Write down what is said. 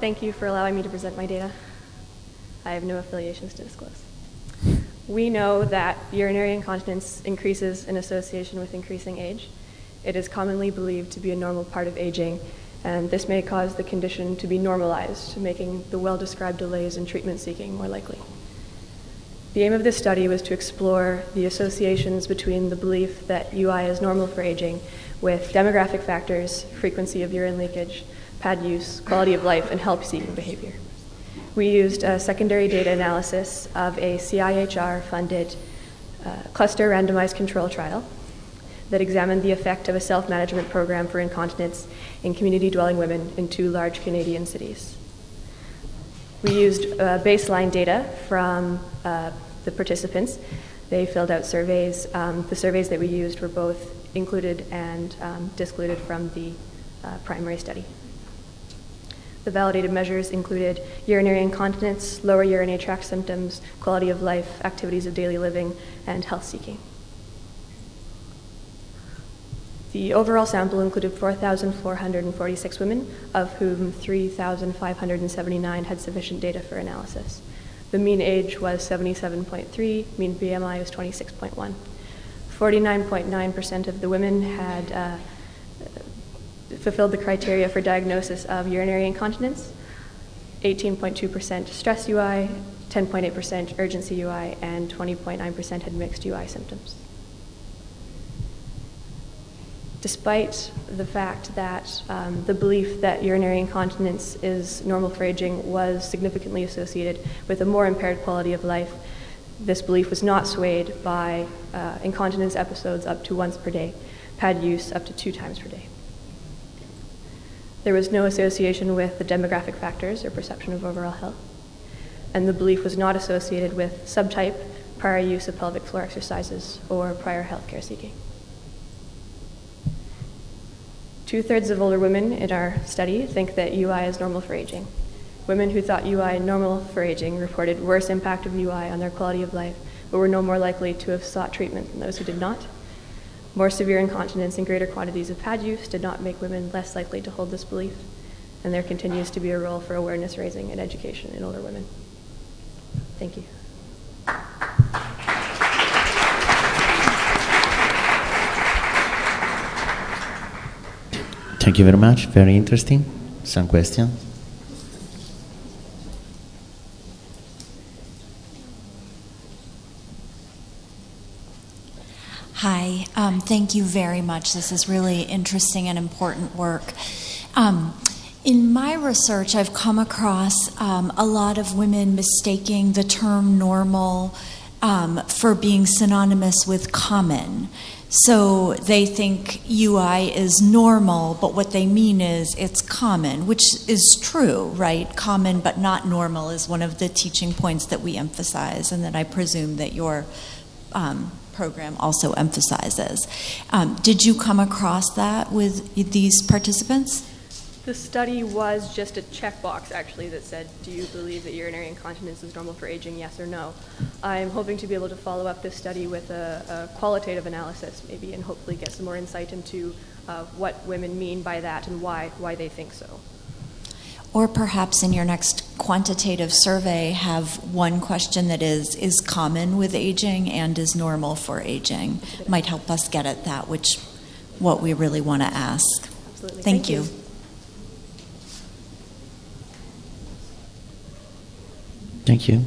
Thank you for allowing me to present my data. I have no affiliations to disclose. We know that urinary incontinence increases in association with increasing age. It is commonly believed to be a normal part of aging, and this may cause the condition to be normalized, making the well-described delays in treatment seeking more likely. The aim of this study was to explore the associations between the belief that UI is normal for aging with demographic factors, frequency of urine leakage, pad use, quality of life, and help-seeking behavior. We used a secondary data analysis of a CIHR-funded cluster randomized control trial that examined the effect of a self-management program for incontinence in community-dwelling women in 2 large Canadian cities. We used baseline data from the participants. They filled out surveys. The surveys that we used were both included and discluded from the primary study. The validated measures included urinary incontinence, lower urinary tract symptoms, quality of life, activities of daily living, and health seeking. The overall sample included 4,446 women, of whom 3,579 had sufficient data for analysis. The mean age was 77.3, mean BMI was 26.1. 49.9% of the women had fulfilled the criteria for diagnosis of urinary incontinence, 18.2% stress UI, 10.8% urgency UI, and 20.9% had mixed UI symptoms. Despite the fact that the belief that urinary incontinence is normal for aging was significantly associated with a more impaired quality of life, this belief was not swayed by incontinence episodes up to once per day, pad use up to 2 times per day. There was no association with the demographic factors or perception of overall health, and the belief was not associated with subtype, prior use of pelvic floor exercises, or prior healthcare seeking. 2/3 of older women in our study think that UI is normal for aging. Women who thought UI normal for aging reported worse impact of UI on their quality of life, but were no more likely to have sought treatment than those who did not. More severe incontinence and greater quantities of pad use did not make women less likely to hold this belief, and there continues to be a role for awareness raising and education in older women. Thank you. Thank you very much. Very interesting. Some questions? Hi, thank you very much. This is really interesting and important work. In my research, I've come across a lot of women mistaking the term normal for being synonymous with common. So they think UI is normal, but what they mean is it's common, which is true, right? Common but not normal is one of the teaching points that we emphasize, and that I presume that your program also emphasizes. Did you come across that with these participants? The study was just a checkbox, actually, that said, do you believe that urinary incontinence is normal for aging, yes or no? I'm hoping to be able to follow up this study with a qualitative analysis, maybe, and hopefully get some more insight into what women mean by that and why they think so. Or perhaps in your next quantitative survey have one question that is common with aging and is normal for aging. Might help us get at that, what we really want to ask. Absolutely. Thank you. Thank you.